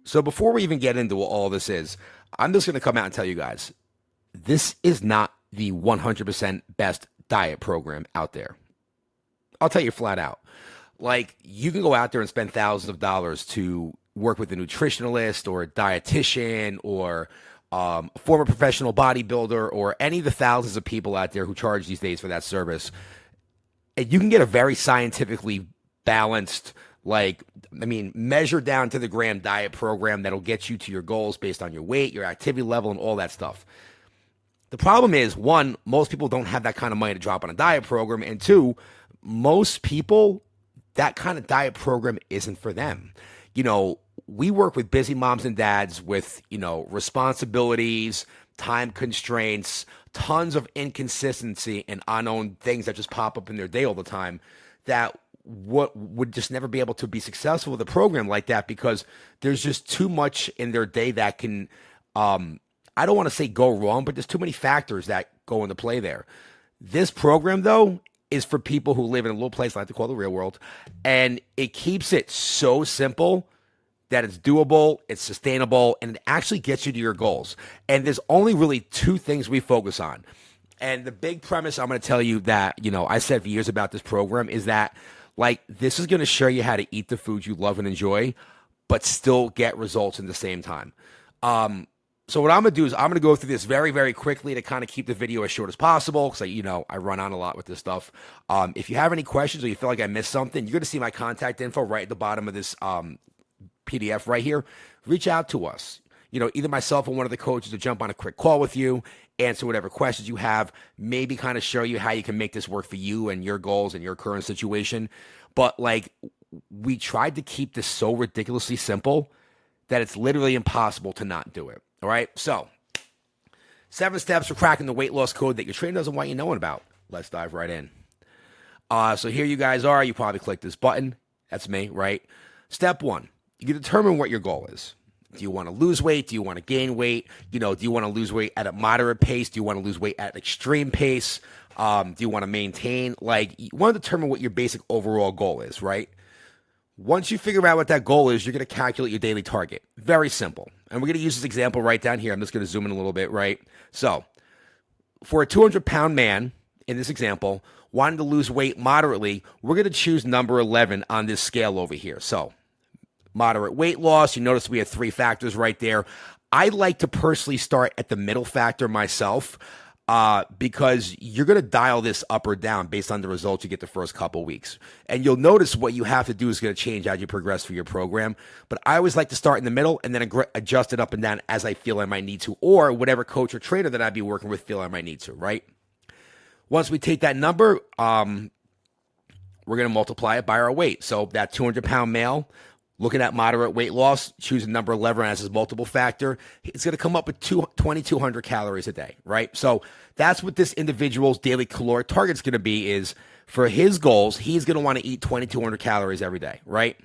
So before we even get into what all this is, I'm just going to come out and tell you guys, this is not the 100% best diet program out there. I'll tell you flat out. Like, you can go out there and spend thousands of dollars to work with a nutritionalist or a dietitian or a former professional bodybuilder or any of the thousands of people out there who charge these days for that service. And you can get a very scientifically balanced, measured down to the gram diet program that'll get you to your goals based on your weight, your activity level, and all that stuff. The problem is, one, most people don't have that kind of money to drop on a diet program. And two, most people, that kind of diet program isn't for them. You know, we work with busy moms and dads with, responsibilities, time constraints, tons of inconsistency and unknown things that just pop up in their day all the time that would just never be able to be successful with a program like that because there's just too much in their day that can, I don't want to say go wrong, but there's too many factors that go into play there. This program, though, is for people who live in a little place I like to call the real world, and it keeps it so simple that it's doable, it's sustainable, and it actually gets you to your goals. And there's only really two things we focus on. And the big premise I'm going to tell you that, I said for years about this program is that, this is going to show you how to eat the foods you love and enjoy, but still get results in the same time. So what I'm going to do is I'm going to go through this very, very quickly to kind of keep the video as short as possible because, I run on a lot with this stuff. If you have any questions or you feel like I missed something, you're going to see my contact info right at the bottom of this PDF right here. Reach out to us. Either myself or one of the coaches to jump on a quick call with you, answer whatever questions you have, maybe kind of show you how you can make this work for you and your goals and your current situation. But we tried to keep this so ridiculously simple that it's literally impossible to not do it. All right. So 7 steps for cracking the weight loss code that your trainer doesn't want you knowing about. Let's dive right in. So here you guys are. You probably click this button. That's me, right? Step 1, you determine what your goal is. Do you want to lose weight? Do you want to gain weight? Do you want to lose weight at a moderate pace? Do you want to lose weight at an extreme pace? Do you want to maintain? You want to determine what your basic overall goal is, right? Once you figure out what that goal is, you're going to calculate your daily target. Very simple. And we're going to use this example right down here. I'm just going to zoom in a little bit, right? So for a 200-pound man, in this example, wanting to lose weight moderately, we're going to choose number 11 on this scale over here. So moderate weight loss, you notice we have 3 factors right there. I like to personally start at the middle factor myself because you're going to dial this up or down based on the results you get the first couple weeks. And you'll notice what you have to do is going to change as you progress through your program. But I always like to start in the middle and then adjust it up and down as I feel I might need to, or whatever coach or trainer that I'd be working with feel I might need to, right? Once we take that number, we're going to multiply it by our weight. So that 200-pound male, looking at moderate weight loss, choosing number 11 as his multiple factor, it's going to come up with 2,200 calories a day, right? So that's what this individual's daily caloric target is going to be is for his goals, he's going to want to eat 2,200 calories every day, right?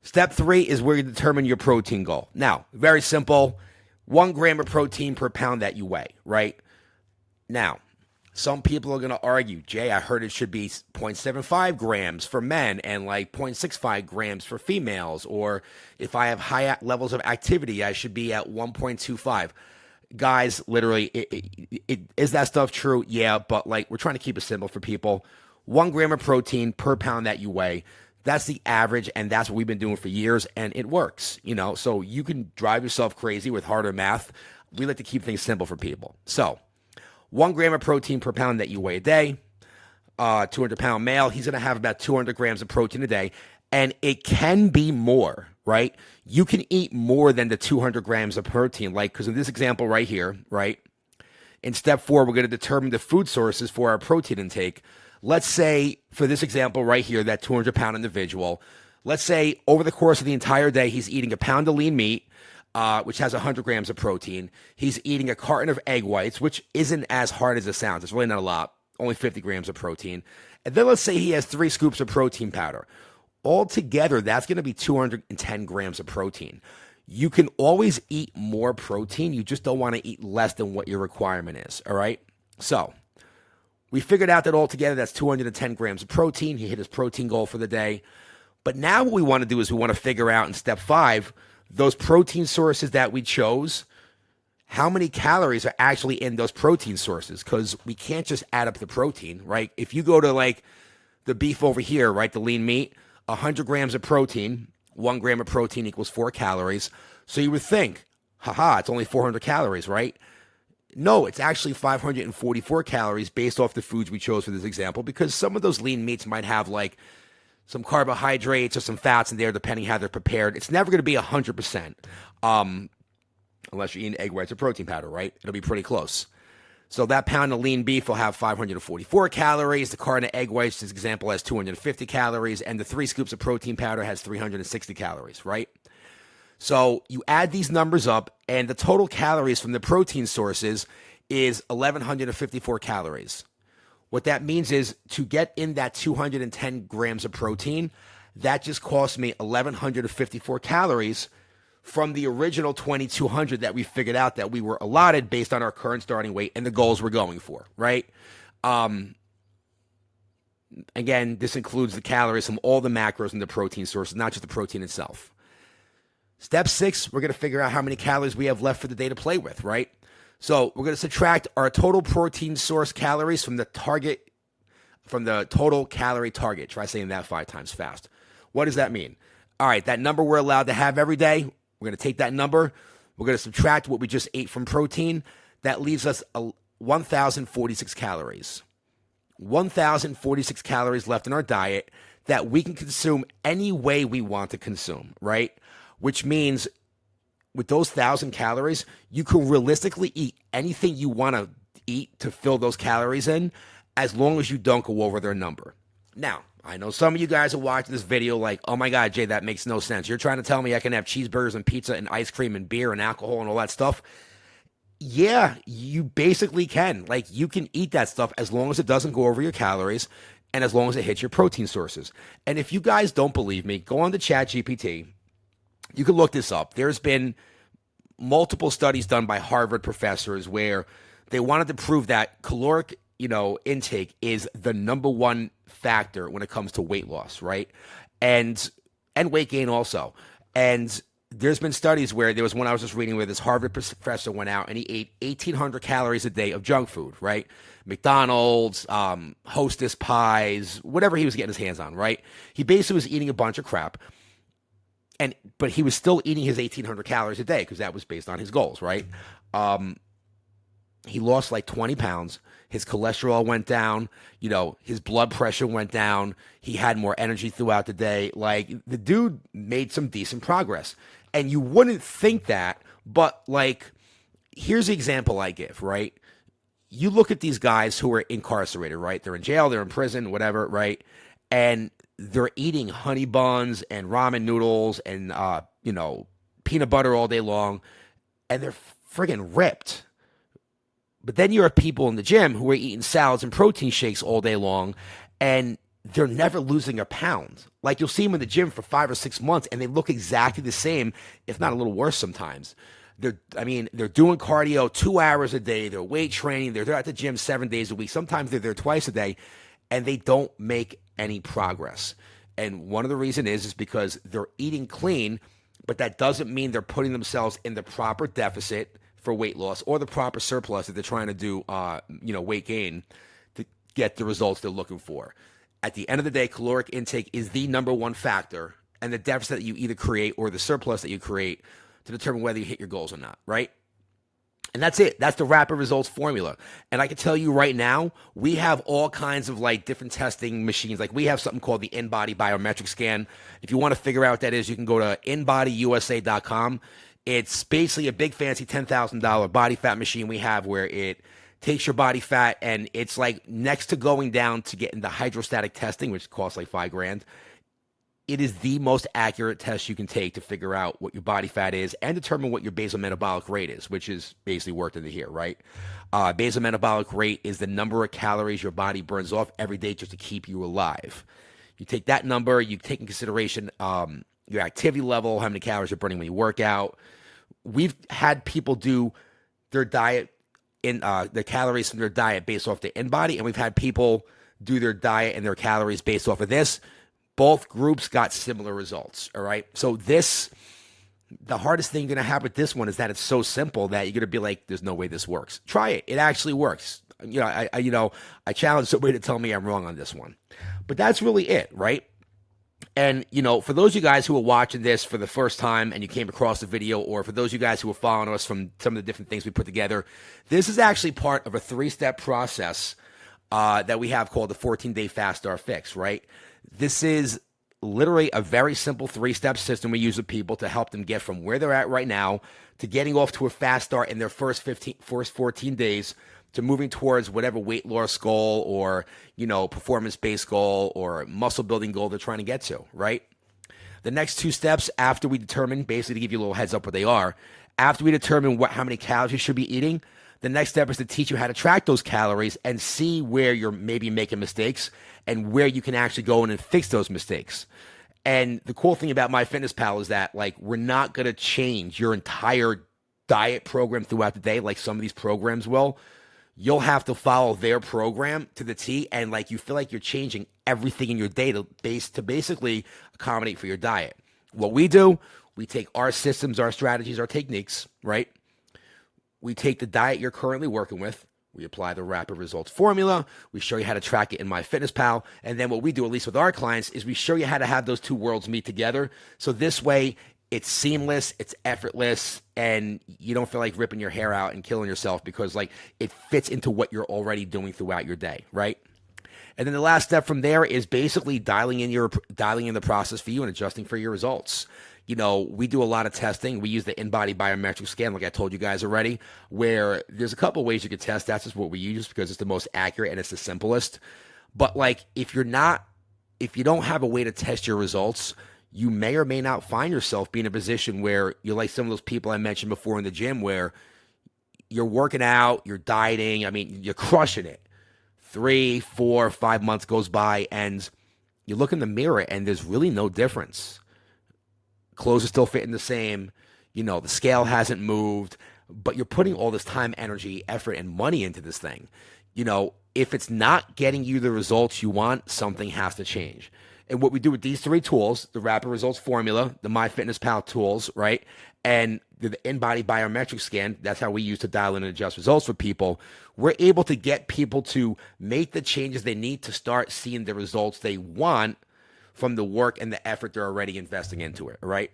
Step 3 is where you determine your protein goal. Now, very simple, 1 gram of protein per pound that you weigh, right? Now, some people are going to argue, Jay, I heard it should be 0.75 grams for men and 0.65 grams for females. Or if I have high levels of activity, I should be at 1.25. Guys, literally, is that stuff true? Yeah, but we're trying to keep it simple for people. 1 gram of protein per pound that you weigh. That's the average, and that's what we've been doing for years, and it works. So you can drive yourself crazy with harder math. We like to keep things simple for people. So 1 gram of protein per pound that you weigh a day, 200-pound male, he's going to have about 200 grams of protein a day, and it can be more, right? You can eat more than the 200 grams of protein, because in this example right here, right? In step 4, we're going to determine the food sources for our protein intake. Let's say, for this example right here, that 200-pound individual, let's say over the course of the entire day, he's eating a pound of lean meat, which has 100 grams of protein. He's eating a carton of egg whites, which isn't as hard as it sounds. It's really not a lot, only 50 grams of protein. And then let's say he has 3 scoops of protein powder. Altogether, that's going to be 210 grams of protein. You can always eat more protein. You just don't want to eat less than what your requirement is, all right? So we figured out that altogether that's 210 grams of protein. He hit his protein goal for the day. But now what we want to do is we want to figure out in step 5 those protein sources that we chose, how many calories are actually in those protein sources? Because we can't just add up the protein, right? If you go to like the beef over here, right, the lean meat, 100 grams of protein, 1 gram of protein equals 4 calories. So you would think, haha, it's only 400 calories, right? No, it's actually 544 calories based off the foods we chose for this example, because some of those lean meats might have like some carbohydrates or some fats in there, depending how they're prepared. It's never going to be 100%, unless you're eating egg whites or protein powder, right? It'll be pretty close. So that pound of lean beef will have 544 calories. The carton of egg whites, this example, has 250 calories, and the 3 scoops of protein powder has 360 calories, right? So you add these numbers up, and the total calories from the protein sources is 1,154 calories. What that means is to get in that 210 grams of protein, that just cost me 1,154 calories from the original 2,200 that we figured out that we were allotted based on our current starting weight and the goals we're going for, right? Again, this includes the calories from all the macros and the protein sources, not just the protein itself. Step 6, we're going to figure out how many calories we have left for the day to play with, right? So we're going to subtract our total protein source calories from the total calorie target. Try saying that 5 times fast. What does that mean? All right, that number we're allowed to have every day, we're going to take that number, we're going to subtract what we just ate from protein. That leaves us 1,046 calories. 1,046 calories left in our diet that we can consume any way we want to consume, right? Which means with those 1,000 calories, you can realistically eat anything you want to eat to fill those calories in, as long as you don't go over their number. Now, I know some of you guys are watching this video like, oh my God, Jay, that makes no sense. You're trying to tell me I can have cheeseburgers and pizza and ice cream and beer and alcohol and all that stuff? Yeah, you basically can. Like, you can eat that stuff as long as it doesn't go over your calories and as long as it hits your protein sources. And if you guys don't believe me, go on to ChatGPT. You can look this up. There's been multiple studies done by Harvard professors where they wanted to prove that caloric, intake is the number one factor when it comes to weight loss, right? And weight gain also. And there's been studies where there was one I was just reading where this Harvard professor went out and he ate 1,800 calories a day of junk food, right? McDonald's, Hostess pies, whatever he was getting his hands on, right? He basically was eating a bunch of crap. But he was still eating his 1,800 calories a day because that was based on his goals, right? He lost like 20 pounds. His cholesterol went down. His blood pressure went down. He had more energy throughout the day. Like, the dude made some decent progress. And you wouldn't think that, but like, here's the example I give, right? You look at these guys who are incarcerated, right? They're in jail, they're in prison, whatever, right? And they're eating honey buns and ramen noodles and, peanut butter all day long, and they're friggin' ripped. But then you have people in the gym who are eating salads and protein shakes all day long, and they're never losing a pound. Like, you'll see them in the gym for 5 or 6 months, and they look exactly the same, if not a little worse sometimes. They're doing cardio 2 hours a day. They're weight training. They're at the gym 7 days a week. Sometimes they're there twice a day, and they don't make any progress. And one of the reasons is because they're eating clean, but that doesn't mean they're putting themselves in the proper deficit for weight loss or the proper surplus that they're trying to do, weight gain to get the results they're looking for. At the end of the day, caloric intake is the number one factor, and the deficit that you either create or the surplus that you create to determine whether you hit your goals or not, right? And that's it. That's the rapid results formula. And I can tell you right now, we have all kinds of like different testing machines. Like, we have something called the InBody Biometric Scan. If you want to figure out what that is, you can go to InBodyUSA.com. It's basically a big fancy $10,000 body fat machine we have where it takes your body fat, and it's like next to going down to getting the hydrostatic testing, which costs like $5,000. It is the most accurate test you can take to figure out what your body fat is and determine what your basal metabolic rate is, which is basically worked into here, right? Basal metabolic rate is the number of calories your body burns off every day just to keep you alive. You take that number, you take in consideration your activity level, how many calories you're burning when you work out. We've had people do their diet in the calories from their diet based off the InBody, and we've had people do their diet and their calories based off of this. Both groups got similar results, all right? So this The hardest thing going to happen with this one is that it's so simple that you're going to be like, there's no way this works. Try it. It actually works. I challenge somebody to tell me I'm wrong on this one. But that's really it, right? And, for those of you guys who are watching this for the first time and you came across the video, or for those of you guys who are following us from some of the different things we put together, this is actually part of a 3-step process that we have called the 14-day Fast Start Fix, right? This is literally a very simple 3-step system we use with people to help them get from where they're at right now to getting off to a fast start in their first 14 days to moving towards whatever weight loss goal or, performance-based goal or muscle building goal they're trying to get to, right? The next 2 steps after we determine, basically to give you a little heads up what they are, after we determine how many calories you should be eating, the next step is to teach you how to track those calories and see where you're maybe making mistakes and where you can actually go in and fix those mistakes. And the cool thing about MyFitnessPal is that, we're not going to change your entire diet program throughout the day like some of these programs will. You'll have to follow their program to the T, and you feel like you're changing everything in your day to basically accommodate for your diet. What we do, we take our systems, our strategies, our techniques, right? We take the diet you're currently working with. We apply the rapid results formula. We show you how to track it in MyFitnessPal. And then what we do, at least with our clients, is we show you how to have those 2 worlds meet together. So this way, it's seamless, it's effortless, and you don't feel like ripping your hair out and killing yourself because it fits into what you're already doing throughout your day, right? And then the last step from there is basically dialing in the process for you and adjusting for your results. We do a lot of testing. We use the in-body biometric scan, like I told you guys already, where there's a couple ways you could test. That's just what we use because it's the most accurate and it's the simplest. But if you don't have a way to test your results, you may or may not find yourself being in a position where you're like some of those people I mentioned before in the gym where you're working out, you're dieting, you're crushing it. 3, 4, 5 months goes by and you look in the mirror and there's really no difference. Clothes are still fitting the same, the scale hasn't moved, but you're putting all this time, energy, effort, and money into this thing. If it's not getting you the results you want, something has to change. And what we do with these 3 tools, the rapid results formula, the MyFitnessPal tools, right, and the in-body biometric scan, that's how we use to dial in and adjust results for people, we're able to get people to make the changes they need to start seeing the results they want from the work and the effort they're already investing into it, right?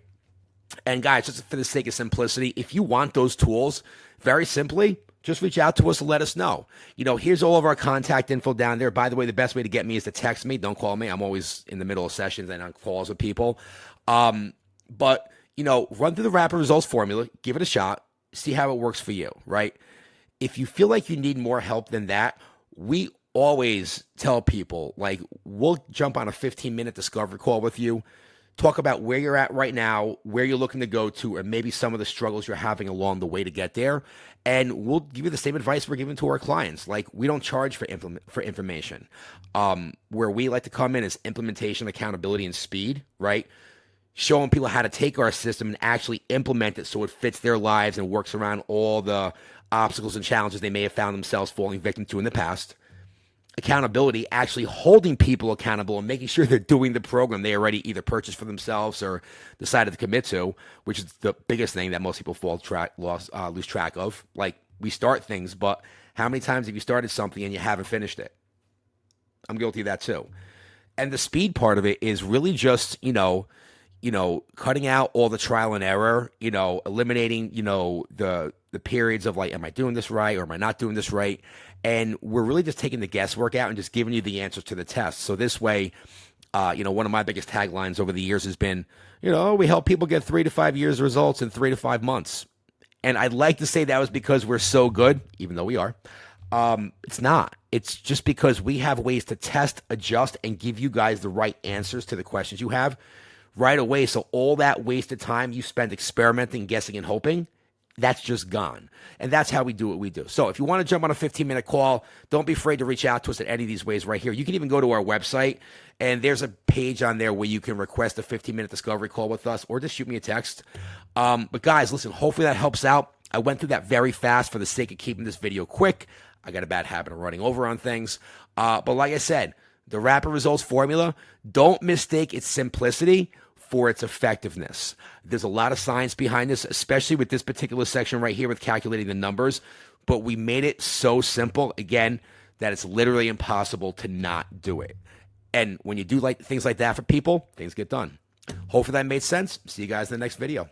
And guys, just for the sake of simplicity, if you want those tools, very simply, just reach out to us and let us know. Here's all of our contact info down there. By the way, the best way to get me is to text me. Don't call me. I'm always in the middle of sessions and on calls with people. But, run through the rapid results formula, give it a shot, see how it works for you, right? If you feel like you need more help than that, we always tell people, we'll jump on a 15-minute discovery call with you, talk about where you're at right now, where you're looking to go to, and maybe some of the struggles you're having along the way to get there. And we'll give you the same advice we're giving to our clients. We don't charge for information. Where we like to come in is implementation, accountability, and speed, right? Showing people how to take our system and actually implement it so it fits their lives and works around all the obstacles and challenges they may have found themselves falling victim to in the past. Accountability, actually holding people accountable and making sure they're doing the program they already either purchased for themselves or decided to commit to, which is the biggest thing that most people lose track of. We start things, but how many times have you started something and you haven't finished it? I'm guilty of that too. And the speed part of it is really just, cutting out all the trial and error, eliminating, the periods of am I doing this right or am I not doing this right? And we're really just taking the guesswork out and just giving you the answers to the test. So this way, one of my biggest taglines over the years has been, we help people get 3 to 5 years results in 3 to 5 months. And I'd like to say that was because we're so good, even though we are. It's not. It's just because we have ways to test, adjust, and give you guys the right answers to the questions you have right away. So all that wasted time you spend experimenting, guessing, and hoping, that's just gone. And that's how we do what we do. So if you want to jump on a 15-minute call, don't be afraid to reach out to us at any of these ways right here. You can even go to our website, and there's a page on there where you can request a 15-minute discovery call with us or just shoot me a text. But guys, listen, hopefully that helps out. I went through that very fast for the sake of keeping this video quick. I got a bad habit of running over on things. But like I said, the rapid results formula, don't mistake its simplicity for its effectiveness. There's a lot of science behind this, especially with this particular section right here with calculating the numbers, but we made it so simple, again, that it's literally impossible to not do it. And when you do like things like that for people, things get done. Hopefully that made sense. See you guys in the next video.